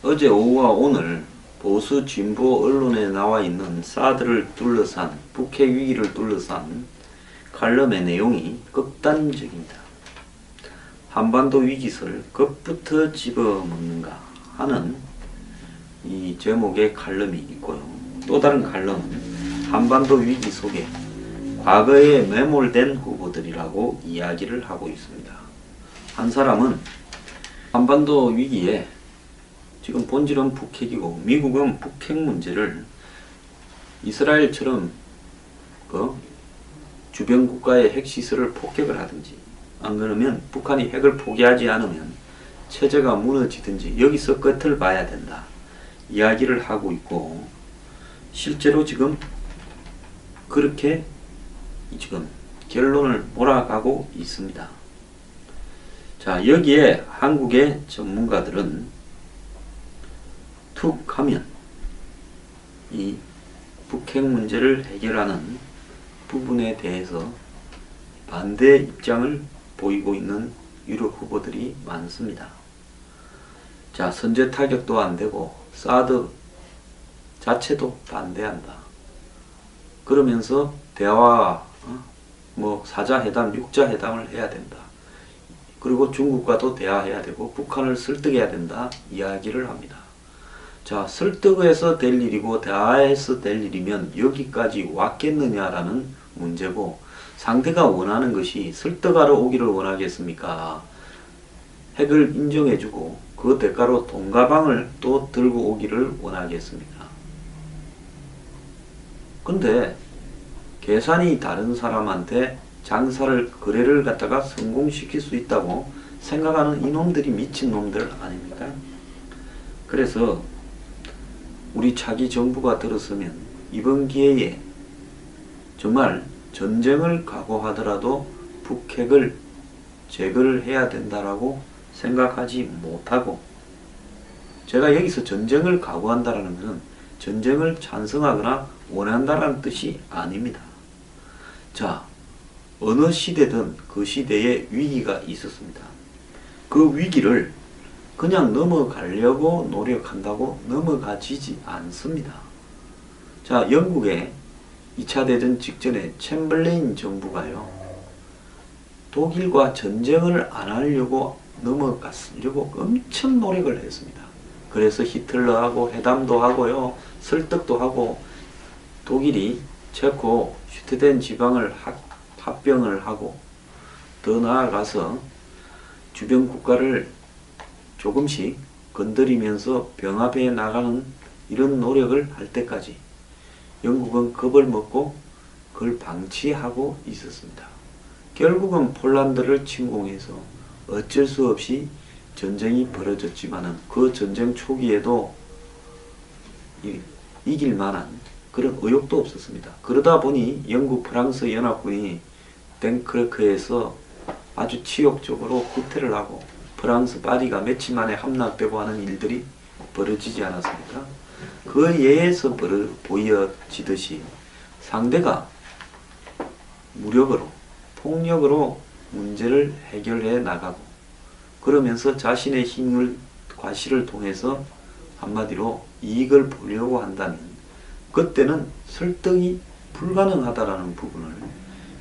어제 오후와 오늘 보수 진보 언론에 나와 있는 사드를 둘러싼 북핵 위기를 둘러싼 칼럼의 내용이 극단적입니다. 한반도 위기설 끝부터 집어먹는가 하는 이 제목의 칼럼이 있고요. 또 다른 칼럼은 한반도 위기 속에 과거에 매몰된 후보들이라고 이야기를 하고 있습니다. 한 사람은 한반도 위기에 지금 본질은 북핵이고 미국은 북핵 문제를 이스라엘처럼 주변 국가의 핵시설을 폭격을 하든지 안 그러면 북한이 핵을 포기하지 않으면 체제가 무너지든지 여기서 끝을 봐야 된다 이야기를 하고 있고, 실제로 지금 그렇게 지금 결론을 몰아가고 있습니다. 자, 여기에 한국의 전문가들은 툭 하면 이 북핵 문제를 해결하는 부분에 대해서 반대 입장을 보이고 있는 유력 후보들이 많습니다. 자, 선제 타격도 안 되고 사드 자체도 반대한다. 그러면서 대화, 사자회담, 육자회담을 해야 된다. 그리고 중국과도 대화해야 되고 북한을 설득해야 된다 이야기를 합니다. 자, 설득해서 될 일이고 대화해서 될 일이면 여기까지 왔겠느냐라는 문제고, 상대가 원하는 것이 설득하러 오기를 원하겠습니까? 핵을 인정해주고 그 대가로 돈가방을 또 들고 오기를 원하겠습니까? 근데 계산이 다른 사람한테 장사를, 거래를 갖다가 성공시킬 수 있다고 생각하는 이놈들이 미친놈들 아닙니까? 그래서 우리 차기 정부가 들어서면 이번 기회에 정말 전쟁을 각오하더라도 북핵을 제거를 해야 된다라고 생각하지 못하고, 제가 여기서 전쟁을 각오한다라는 것은 전쟁을 찬성하거나 원한다라는 뜻이 아닙니다. 자, 어느 시대든 그 시대에 위기가 있었습니다. 그 위기를 그냥 넘어가려고 노력한다고 넘어가지지 않습니다. 자, 영국의 2차 대전 직전에 챔벌레인 정부가요, 독일과 전쟁을 안 하려고 넘어가려고 엄청 노력을 했습니다. 그래서 히틀러하고 회담도 하고요, 설득도 하고, 독일이 체코 슈테덴 지방을 합병을 하고, 더 나아가서 주변 국가를 조금씩 건드리면서 병합해 나가는 이런 노력을 할 때까지 영국은 겁을 먹고 그걸 방치하고 있었습니다. 결국은 폴란드를 침공해서 어쩔 수 없이 전쟁이 벌어졌지만은 그 전쟁 초기에도 이길 만한 그런 의욕도 없었습니다. 그러다 보니 영국 프랑스 연합군이 덩크르크에서 아주 치욕적으로 후퇴를 하고 프랑스 파리가 며칠 만에 함락되고 하는 일들이 벌어지지 않았습니까? 그 예에서 보여지듯이 상대가 무력으로, 폭력으로 문제를 해결해 나가고, 그러면서 자신의 힘을, 과시를 통해서 한마디로 이익을 보려고 한다면 그때는 설득이 불가능하다라는 부분을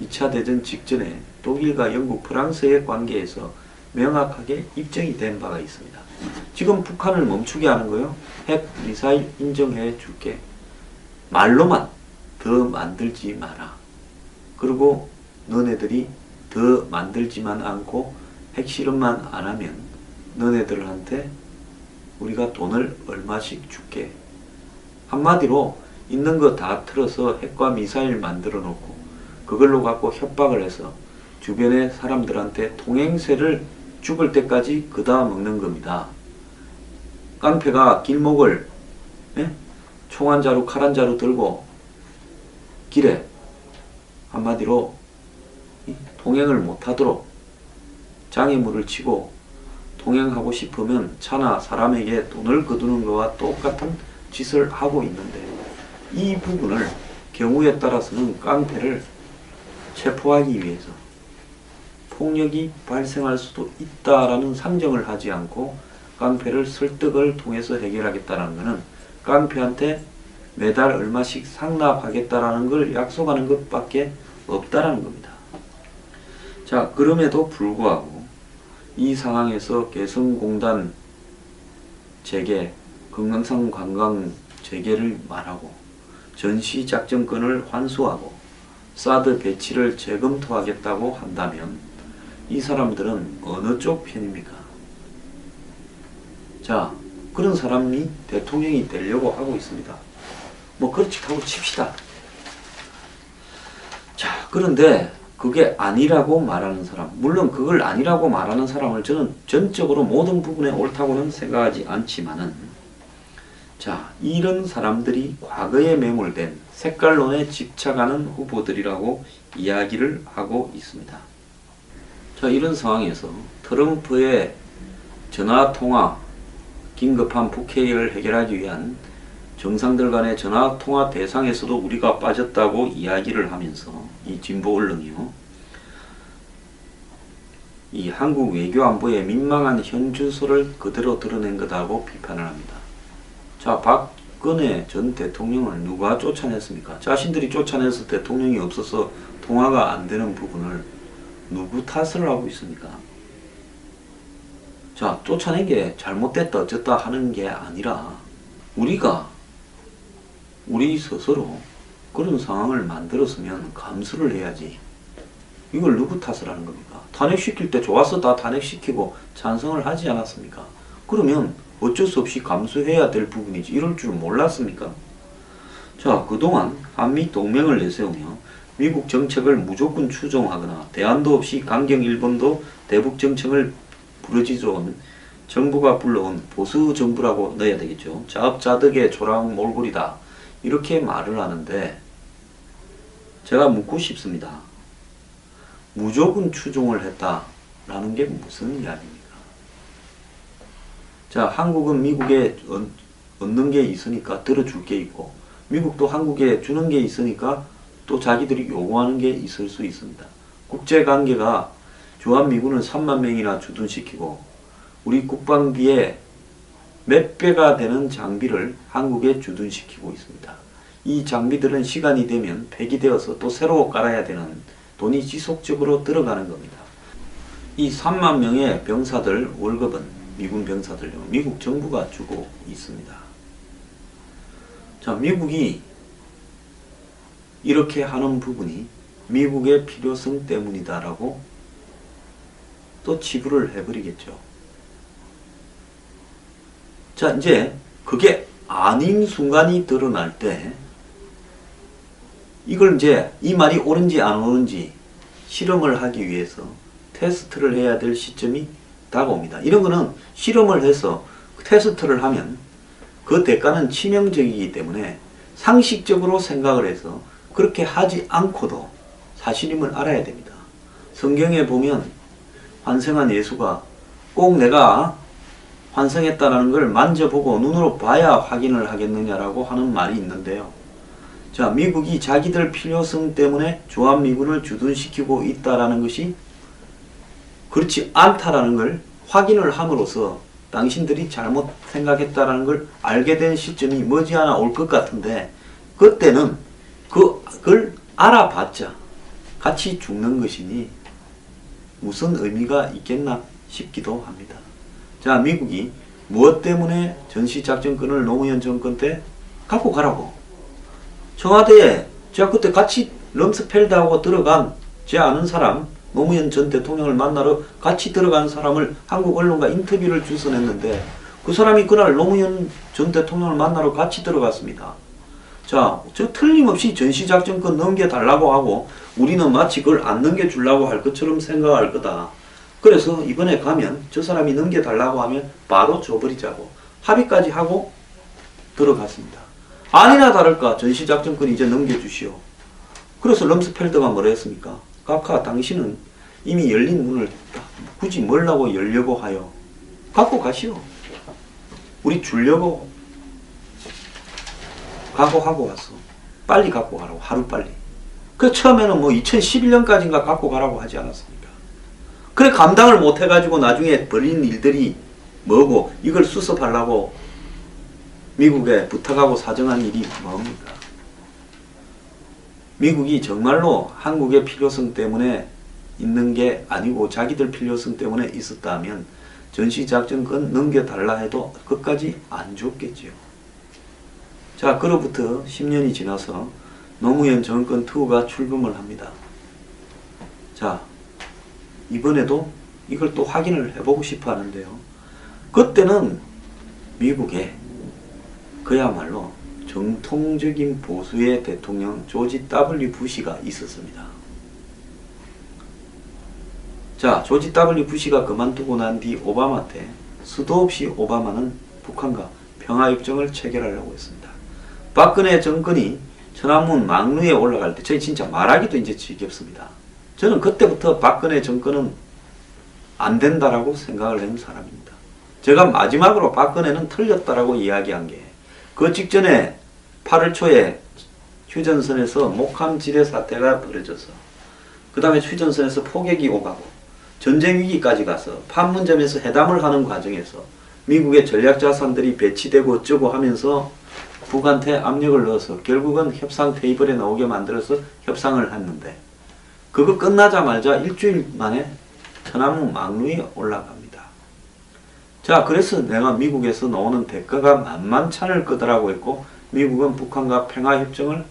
2차 대전 직전에 독일과 영국, 프랑스의 관계에서 명확하게 입증이 된 바가 있습니다. 지금 북한을 멈추게 하는 거요, 핵 미사일 인정해 줄게, 말로만 더 만들지 마라, 그리고 너네들이 더 만들지만 않고 핵실험만 안 하면 너네들한테 우리가 돈을 얼마씩 줄게, 한마디로 있는 거 다 틀어서 핵과 미사일 만들어 놓고 그걸로 갖고 협박을 해서 주변의 사람들한테 통행세를 죽을 때까지 그다 먹는 겁니다. 깡패가 길목을 총 한 자루, 칼 한 자루 들고 길에 한마디로 통행을 못하도록 장애물을 치고 통행하고 싶으면 차나 사람에게 돈을 거두는 것과 똑같은 짓을 하고 있는데, 이 부분을 경우에 따라서는 깡패를 체포하기 위해서 폭력이 발생할 수도 있다라는 상정을 하지 않고 깡패를 설득을 통해서 해결하겠다는 것은 깡패한테 매달 얼마씩 상납하겠다라는 걸 약속하는 것밖에 없다라는 겁니다. 자, 그럼에도 불구하고 이 상황에서 개성공단 재개, 금강산 관광 재개를 말하고 전시작전권을 환수하고 사드 배치를 재검토하겠다고 한다면 이 사람들은 어느 쪽 편입니까? 자, 그런 사람이 대통령이 되려고 하고 있습니다. 뭐 그렇지 하고 칩시다. 자, 그런데 그게 아니라고 말하는 사람, 물론 그걸 아니라고 말하는 사람을 저는 전적으로 모든 부분에 옳다고는 생각하지 않지만은, 자, 이런 사람들이 과거에 매몰된 색깔론에 집착하는 후보들이라고 이야기를 하고 있습니다. 자, 이런 상황에서 트럼프의 전화통화, 긴급한 북해를 해결하기 위한 정상들 간의 전화통화 대상에서도 우리가 빠졌다고 이야기를 하면서 이 진보 언론이요, 이 한국 외교 안보의 민망한 현주소를 그대로 드러낸 거다고 비판을 합니다. 자, 박근혜 전 대통령을 누가 쫓아냈습니까? 자신들이 쫓아내서 대통령이 없어서 통화가 안 되는 부분을 누구 탓을 하고 있습니까? 자, 쫓아낸 게 잘못됐다 어쨌다 하는 게 아니라 우리 스스로 그런 상황을 만들었으면 감수를 해야지. 이걸 누구 탓을 하는 겁니까? 탄핵시킬 때 좋아서 다 탄핵시키고 찬성을 하지 않았습니까? 그러면 어쩔 수 없이 감수해야 될 부분이지. 이럴 줄 몰랐습니까? 자, 그동안 한미 동맹을 내세우며 미국 정책을 무조건 추종하거나 대안도 없이 강경 일본도 대북 정책을 부르짖어온 정부가 불러온 보수 정부라고 넣어야 되겠죠. 자업자득의 초라한 몰골이다. 이렇게 말을 하는데 제가 묻고 싶습니다. 무조건 추종을 했다라는 게 무슨 이야기입니까? 자, 한국은 미국에 얻는 게 있으니까 들어줄 게 있고, 미국도 한국에 주는 게 있으니까 또 자기들이 요구하는 게 있을 수 있습니다. 국제관계가 주한미군을 3만 명이나 주둔시키고 우리 국방비의 몇 배가 되는 장비를 한국에 주둔시키고 있습니다. 이 장비들은 시간이 되면 폐기되어서 또 새로 깔아야 되는 돈이 지속적으로 들어가는 겁니다. 이 3만 명의 병사들 월급은 미군 병사들요, 미국 정부가 주고 있습니다. 자, 미국이 이렇게 하는 부분이 미국의 필요성 때문이다라고 또 치부를 해버리겠죠. 자, 이제 그게 아닌 순간이 드러날 때 이걸 이제 이 말이 옳은지 안 옳은지 실험을 하기 위해서 테스트를 해야 될 시점이 다가옵니다. 이런 거는 실험을 해서 테스트를 하면 그 대가는 치명적이기 때문에 상식적으로 생각을 해서 그렇게 하지 않고도 사실임을 알아야 됩니다. 성경에 보면 환생한 예수가 꼭 내가 환생했다는 걸 만져보고 눈으로 봐야 확인을 하겠느냐라고 하는 말이 있는데요. 자, 미국이 자기들 필요성 때문에 주한미군을 주둔시키고 있다라는 것이 그렇지 않다라는 걸 확인을 함으로써 당신들이 잘못 생각했다라는 걸 알게 된 시점이 머지않아 올 것 같은데, 그때는 그걸 알아봤자 같이 죽는 것이니 무슨 의미가 있겠나 싶기도 합니다. 자, 미국이 무엇 때문에 전시작전권을 노무현 정권 때 갖고 가라고, 청와대에 제가 그때 같이 럼스펠드하고 들어간 제 아는 사람, 노무현 전 대통령을 만나러 같이 들어간 사람을 한국 언론과 인터뷰를 주선했는데 그 사람이 그날 노무현 전 대통령을 만나러 같이 들어갔습니다. 자, 저 틀림없이 전시작전권 넘겨달라고 하고 우리는 마치 그걸 안 넘겨주려고 할 것처럼 생각할 거다. 그래서 이번에 가면 저 사람이 넘겨달라고 하면 바로 줘버리자고 합의까지 하고 들어갔습니다. 아니나 다를까 전시작전권 이제 넘겨주시오. 그래서 럼스펠드가 뭐라 했습니까? 각하, 당신은 이미 열린 문을 굳이 뭐라고 열려고 하여 갖고 가시오. 우리 주려고 각오하고 왔어. 빨리 갖고 가라고, 하루빨리. 그 처음에는 뭐 2011년까지인가 갖고 가라고 하지 않았습니까? 그래 감당을 못 해가지고 나중에 벌인 일들이 뭐고 이걸 수습하려고 미국에 부탁하고 사정한 일이 뭡니까? 미국이 정말로 한국의 필요성 때문에 있는 게 아니고 자기들 필요성 때문에 있었다면 전시작전권 넘겨달라 해도 끝까지 안 줬겠지요. 자, 그로부터 10년이 지나서 노무현 정권 2가 출범을 합니다. 자, 이번에도 이걸 또 확인을 해보고 싶어 하는데요. 그때는 미국에 그야말로 정통적인 보수의 대통령 조지 W. 부시가 있었습니다. 자, 조지 W. 부시가 그만두고 난 뒤 오바마 때 수도 없이 오바마는 북한과 평화협정을 체결하려고 했습니다. 박근혜 정권이 천안문 막루에 올라갈 때 저희 진짜 말하기도 이제 지겹습니다. 저는 그때부터 박근혜 정권은 안 된다라고 생각을 한 사람입니다. 제가 마지막으로 박근혜는 틀렸다라고 이야기한 게 그 직전에 8월 초에 휴전선에서 목함 지뢰 사태가 벌어져서 그 다음에 휴전선에서 포격이 오가고 전쟁 위기까지 가서 판문점에서 회담을 하는 과정에서 미국의 전략자산들이 배치되고 어쩌고 하면서 북한테 압력을 넣어서 결국은 협상 테이블에 나오게 만들어서 협상을 했는데 그거 끝나자마자 일주일 만에 천안문 막루에 올라갑니다. 자, 그래서 내가 미국에서 나오는 대가가 만만찮을 거다라고 했고 미국은 북한과 평화협정을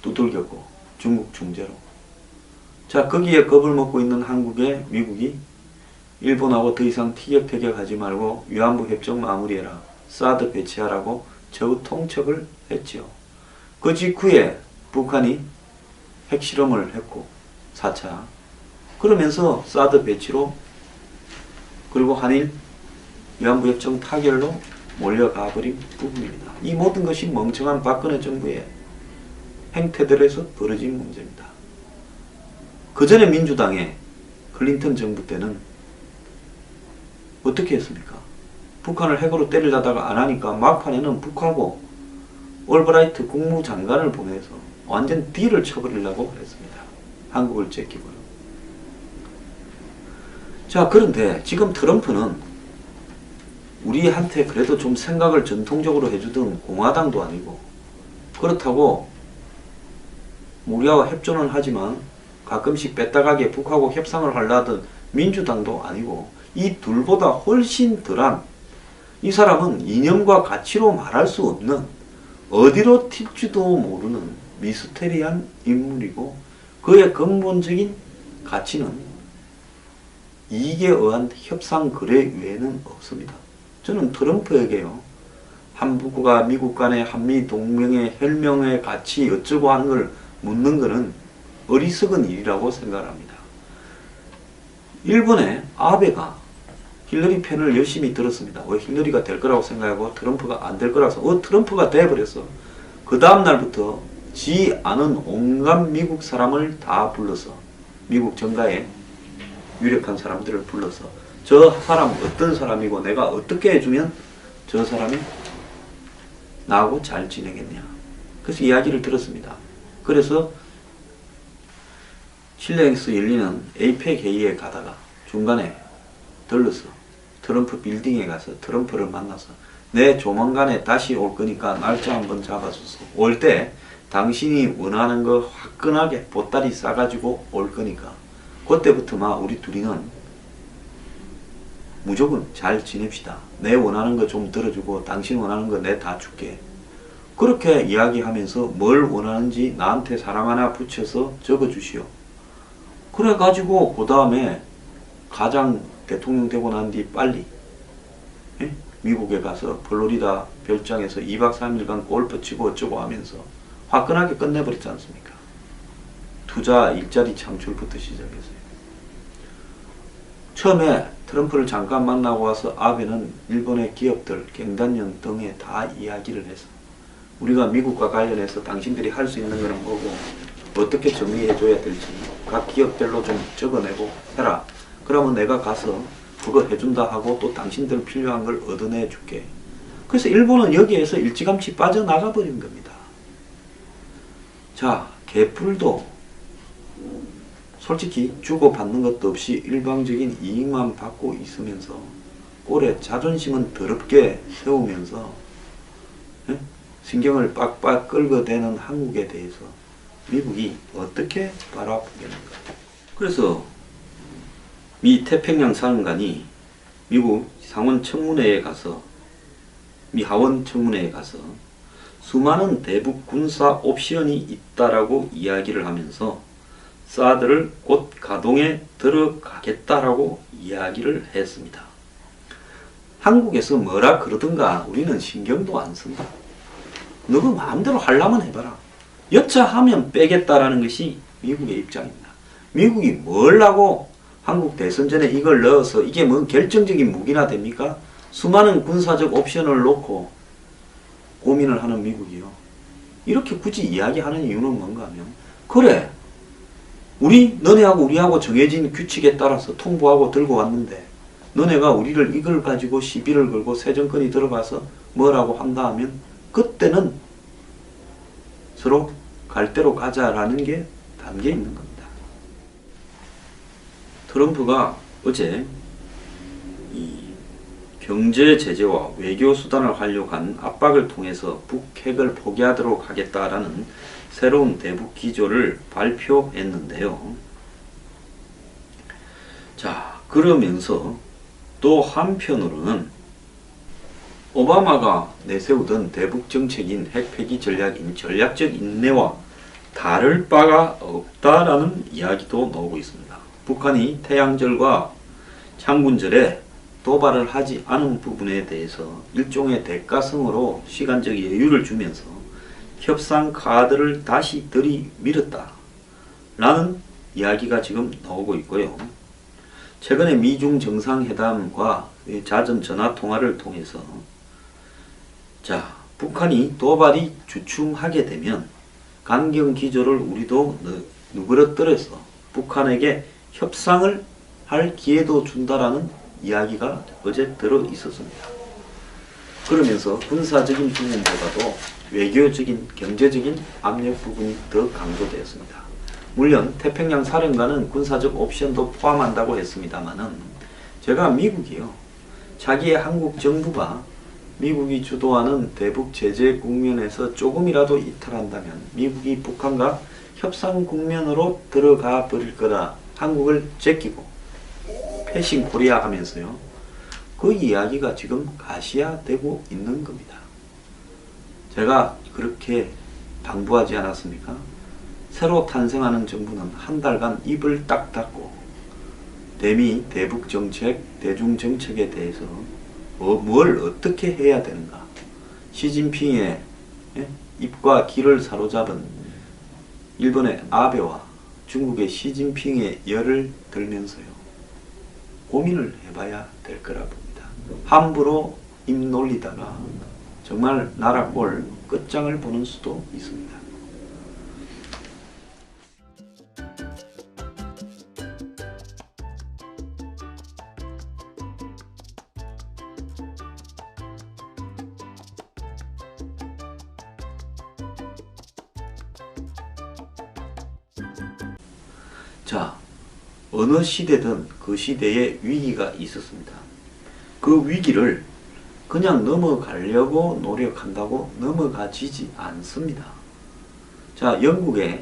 두들겼고 중국 중재로. 자, 거기에 겁을 먹고 있는 한국에 미국이 일본하고 더 이상 티격태격하지 말고 위안부 협정 마무리해라. 사드 배치하라고 적극 통첩을 했지요. 그 직후에 북한이 핵실험을 했고 4차. 그러면서 사드 배치로 그리고 한일 위안부 협정 타결로 몰려가 버린 부분입니다. 이 모든 것이 멍청한 박근혜 정부의 행태들에서 벌어진 문제입니다. 그 전에 민주당의 클린턴 정부 때는 어떻게 했습니까? 북한을 핵으로 때리려다가 안 하니까 막판에는 북하고 올브라이트 국무장관을 보내서 완전 딜을 쳐버리려고 했습니다. 한국을 제끼고요. 자, 그런데 지금 트럼프는 우리한테 그래도 좀 생각을 전통적으로 해주던 공화당도 아니고 그렇다고 우리와 협조는 하지만 가끔씩 뺐다가게 북하고 협상을 하려던 민주당도 아니고 이 둘보다 훨씬 덜한 이 사람은 이념과 가치로 말할 수 없는 어디로 튈지도 모르는 미스테리한 인물이고 그의 근본적인 가치는 이익에 의한 협상 거래 외에는 없습니다. 저는 트럼프에게요. 한국과 미국 간의 한미 동맹의 혈명의 가치 어쩌고 하는 걸 묻는 것은 어리석은 일이라고 생각합니다. 일본의 아베가 힐러리 편을 열심히 들었습니다. 왜 힐러리가 될 거라고 생각하고 트럼프가 안 될 거라서 트럼프가 돼버렸어. 그 다음 날부터 지 아는 온갖 미국 사람을 다 불러서 미국 정가에 유력한 사람들을 불러서 저 사람 어떤 사람이고 내가 어떻게 해주면 저 사람이 나하고 잘 지내겠냐. 그래서 이야기를 들었습니다. 그래서 실내에서 열리는 에이펙 회의에 가다가 중간에 들러서 트럼프 빌딩에 가서 트럼프를 만나서 내 조만간에 다시 올 거니까 날짜 한번 잡아줘서 올 때 당신이 원하는 거 화끈하게 보따리 싸가지고 올 거니까 그때부터 막 우리 둘이는 무조건 잘 지냅시다. 내 원하는 거 좀 들어주고 당신 원하는 거 내 다 줄게. 그렇게 이야기하면서 뭘 원하는지 나한테 사람 하나 붙여서 적어주시오. 그래가지고 그 다음에 가장 대통령 되고 난 뒤 빨리 미국에 가서 플로리다 별장에서 2박 3일간 골프 치고 어쩌고 하면서 화끈하게 끝내버렸지 않습니까? 투자 일자리 창출부터 시작했어요. 처음에 트럼프를 잠깐 만나고 와서 아베는 일본의 기업들, 경단련 등에 다 이야기를 해서 우리가 미국과 관련해서 당신들이 할 수 있는 거는 뭐고 어떻게 정리해줘야 될지 각 기업별로 좀 적어내고 해라. 그러면 내가 가서 그거 해준다 하고 또 당신들 필요한 걸 얻어내 줄게. 그래서 일본은 여기에서 일찌감치 빠져나가 버린 겁니다. 자, 개뿔도 솔직히 주고받는 것도 없이 일방적인 이익만 받고 있으면서 꼴에 자존심은 더럽게 세우면서 신경을 빡빡 끌어대는 한국에 대해서 미국이 어떻게 바라보겠는가. 그래서 미 태평양 사령관이 미국 상원 청문회에 가서 미 하원 청문회에 가서 수많은 대북 군사 옵션이 있다라고 이야기를 하면서 사드를 곧 가동에 들어가겠다라고 이야기를 했습니다. 한국에서 뭐라 그러든가 우리는 신경도 안 쓴다. 너가 마음대로 하려면 해봐라. 여차하면 빼겠다라는 것이 미국의 입장입니다. 미국이 뭘 하고 한국 대선 전에 이걸 넣어서 이게 뭔 결정적인 무기나 됩니까? 수많은 군사적 옵션을 놓고 고민을 하는 미국이요. 이렇게 굳이 이야기하는 이유는 뭔가 하면, 그래, 너네하고 우리하고 정해진 규칙에 따라서 통보하고 들고 왔는데 너네가 우리를 이걸 가지고 시비를 걸고 새 정권이 들어가서 뭐라고 한다 하면 그때는 서로 갈 대로 가자라는 게 담겨 있는 겁니다. 트럼프가 어제 이 경제 제재와 외교 수단을 활용한 압박을 통해서 북핵을 포기하도록 하겠다라는 새로운 대북 기조를 발표했는데요. 자, 그러면서 또 한편으로는 오바마가 내세우던 대북 정책인 핵 폐기 전략인 전략적 인내와 다를 바가 없다라는 이야기도 나오고 있습니다. 북한이 태양절과 창군절에 도발을 하지 않은 부분에 대해서 일종의 대가성으로 시간적 여유를 주면서 협상 카드를 다시 들이밀었다 라는 이야기가 지금 나오고 있고요. 최근에 미중 정상회담과 잦은 전화통화를 통해서 북한이 도발이 주춤하게 되면 강경기조를 우리도 누그러뜨려서 북한에게 협상을 할 기회도 준다라는 이야기가 어제 들어 있었습니다. 그러면서 군사적인 부분보다도 외교적인, 경제적인 압력 부분이 더 강조되었습니다. 물론 태평양 사령관은 군사적 옵션도 포함한다고 했습니다만은 제가 미국이요, 자기의 한국 정부가 미국이 주도하는 대북 제재 국면에서 조금이라도 이탈한다면 미국이 북한과 협상 국면으로 들어가 버릴 거라 한국을 제끼고 패싱 코리아 하면서요, 그 이야기가 지금 가시화되고 있는 겁니다. 제가 그렇게 당부하지 않았습니까? 새로 탄생하는 정부는 한 달간 입을 딱 닫고 대미, 대북 정책, 대중 정책에 대해서 뭘 어떻게 해야 되는가, 시진핑의 입과 귀를 사로잡은 일본의 아베와 중국의 시진핑의 열을 들면서요, 고민을 해봐야 될 거라 봅니다. 함부로 입 놀리다가 정말 나라 꼴 끝장을 보는 수도 있습니다. 자, 어느 시대든 그 시대에 위기가 있었습니다. 그 위기를 그냥 넘어가려고 노력한다고 넘어가지지 않습니다. 자, 영국의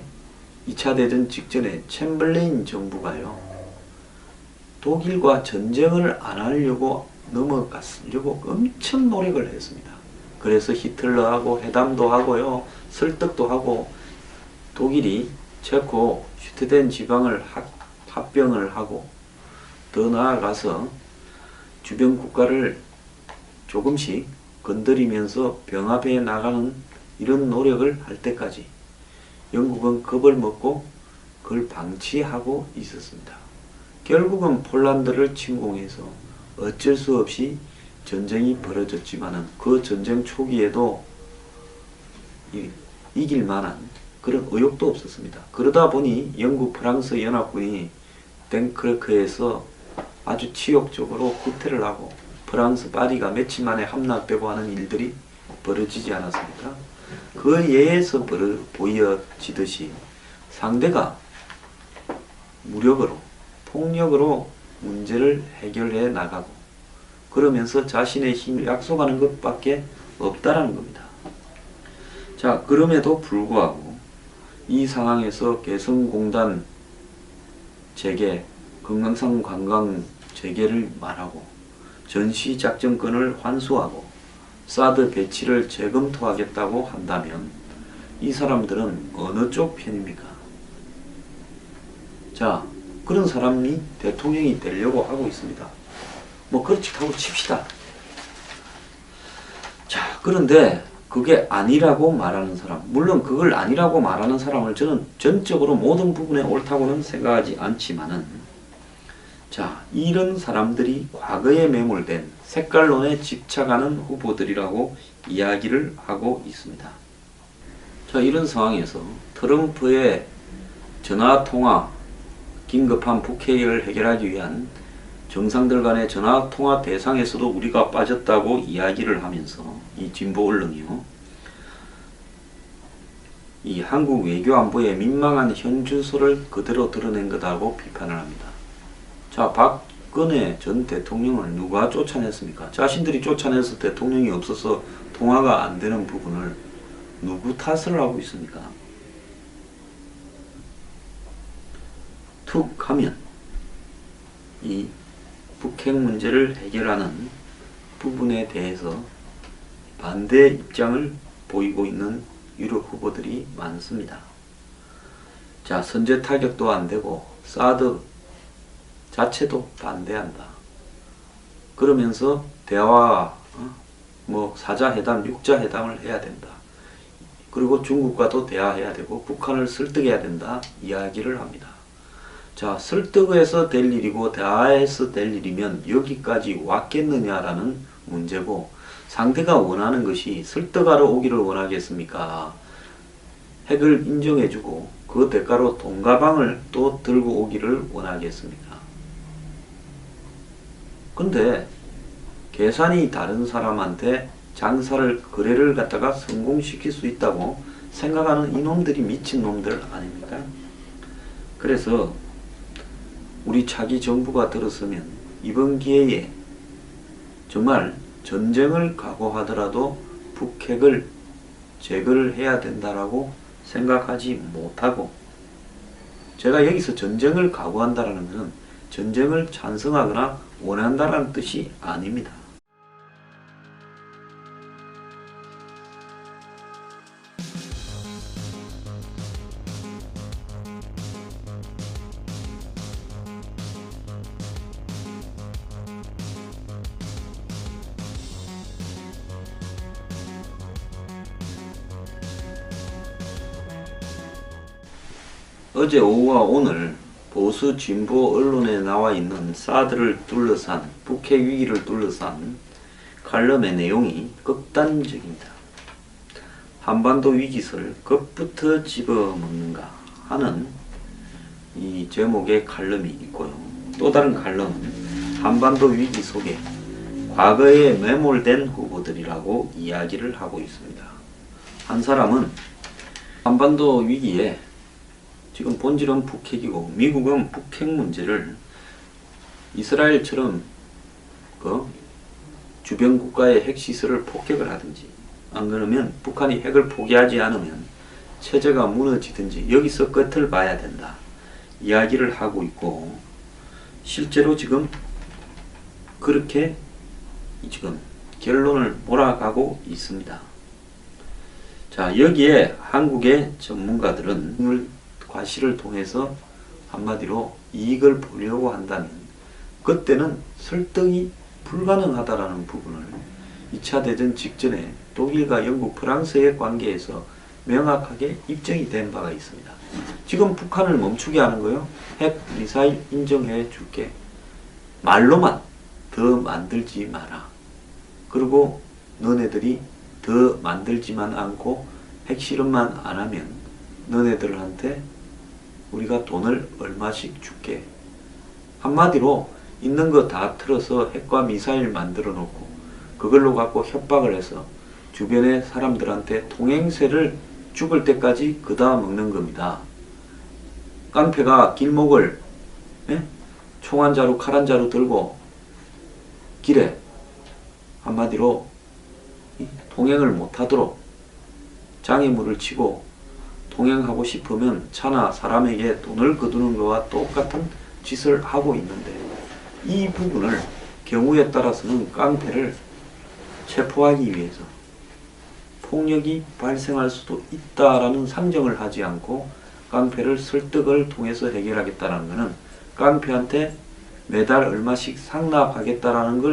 2차 대전 직전에 챔벌레인 정부가요, 독일과 전쟁을 안 하려고 넘어가려고 엄청 노력을 했습니다. 그래서 히틀러하고 회담도 하고요, 설득도 하고, 독일이 체코 슈테덴 지방을 합병을 하고, 더 나아가서 주변 국가를 조금씩 건드리면서 병합해 나가는 이런 노력을 할 때까지 영국은 겁을 먹고 그걸 방치하고 있었습니다. 결국은 폴란드를 침공해서 어쩔 수 없이 전쟁이 벌어졌지만은 그 전쟁 초기에도 이길 만한 그런 의욕도 없었습니다. 그러다 보니 영국 프랑스 연합군이 덩크르크에서 아주 치욕적으로 후퇴를 하고 프랑스 파리가 며칠 만에 함락되고 하는 일들이 벌어지지 않았습니까? 그 예에서 보여지듯이 상대가 무력으로, 폭력으로 문제를 해결해 나가고 그러면서 자신의 힘을 약속하는 것밖에 없다라는 겁니다. 자, 그럼에도 불구하고 이 상황에서 개성공단 재개, 금강산 관광 재개를 말하고 전시작전권을 환수하고 사드 배치를 재검토하겠다고 한다면 이 사람들은 어느 쪽 편입니까? 자, 그런 사람이 대통령이 되려고 하고 있습니다. 뭐 그렇지 하고 칩시다. 자, 그런데 그게 아니라고 말하는 사람, 물론 그걸 아니라고 말하는 사람을 저는 전적으로 모든 부분에 옳다고는 생각하지 않지만은, 자, 이런 사람들이 과거에 매몰된 색깔론에 집착하는 후보들이라고 이야기를 하고 있습니다. 자, 이런 상황에서 트럼프의 전화통화, 긴급한 북핵을 해결하기 위한 정상들 간의 전화통화 대상에서도 우리가 빠졌다고 이야기를 하면서 이 진보 언론이요, 이 한국 외교안보의 민망한 현주소를 그대로 드러낸 거다고 비판을 합니다. 자, 박근혜 전 대통령을 누가 쫓아냈습니까? 자신들이 쫓아내서 대통령이 없어서 통화가 안 되는 부분을 누구 탓을 하고 있습니까? 툭 하면 이 북핵 문제를 해결하는 부분에 대해서 반대 입장을 보이고 있는 유력 후보들이 많습니다. 자, 선제 타격도 안 되고 사드 자체도 반대한다. 그러면서 대화, 뭐 사자회담, 육자회담을 해야 된다. 그리고 중국과도 대화해야 되고 북한을 설득해야 된다 이야기를 합니다. 자, 설득해서 될 일이고 대화해서 될 일이면 여기까지 왔겠느냐라는 문제고, 상대가 원하는 것이 설득하러 오기를 원하겠습니까? 핵을 인정해주고 그 대가로 돈가방을 또 들고 오기를 원하겠습니까? 근데 계산이 다른 사람한테 장사를, 거래를 갖다가 성공시킬 수 있다고 생각하는 이놈들이 미친놈들 아닙니까? 그래서 우리 차기 정부가 들어서면 이번 기회에 정말 전쟁을 각오하더라도 북핵을 제거를 해야 된다라고 생각하지 못하고, 제가 여기서 전쟁을 각오한다라는 것은 전쟁을 찬성하거나 원한다라는 뜻이 아닙니다. 어제 오후와 오늘 보수 진보 언론에 나와 있는 사드를 둘러싼, 북핵 위기를 둘러싼 칼럼의 내용이 극단적입니다. 한반도 위기설 겁부터 집어먹는가 하는 이 제목의 칼럼이 있고요. 또 다른 칼럼은 한반도 위기 속에 과거에 매몰된 후보들이라고 이야기를 하고 있습니다. 한 사람은 한반도 위기에 지금 본질은 북핵이고 미국은 북핵 문제를 이스라엘처럼 그 주변 국가의 핵시설을 폭격을 하든지, 안 그러면 북한이 핵을 포기하지 않으면 체제가 무너지든지 여기서 끝을 봐야 된다 이야기를 하고 있고, 실제로 지금 그렇게 지금 결론을 몰아가고 있습니다. 자, 여기에 한국의 전문가들은 과시를 통해서 한마디로 이익을 보려고 한다면 그때는 설득이 불가능하다라는 부분을 2차 대전 직전에 독일과 영국, 프랑스의 관계에서 명확하게 입증이 된 바가 있습니다. 지금 북한을 멈추게 하는 거요. 핵 미사일 인정해 줄게. 말로만 더 만들지 마라. 그리고 너네들이 더 만들지만 않고 핵실험만 안 하면 너네들한테 우리가 돈을 얼마씩 줄게. 한마디로 있는 거 다 틀어서 핵과 미사일 만들어 놓고 그걸로 갖고 협박을 해서 주변의 사람들한테 통행세를 죽을 때까지 그다 먹는 겁니다. 깡패가 길목을 총 한 자루 칼 한 자루 들고 길에 한마디로 통행을 못하도록 장애물을 치고 통행하고 싶으면 차나 사람에게 돈을 거두는 것과 똑같은 짓을 하고 있는데, 이 부분을 경우에 따라서는 깡패를 체포하기 위해서 폭력이 발생할 수도 있다라는 상정을 하지 않고 깡패를 설득을 통해서 해결하겠다는 것은 깡패한테 매달 얼마씩 상납하겠다라는 걸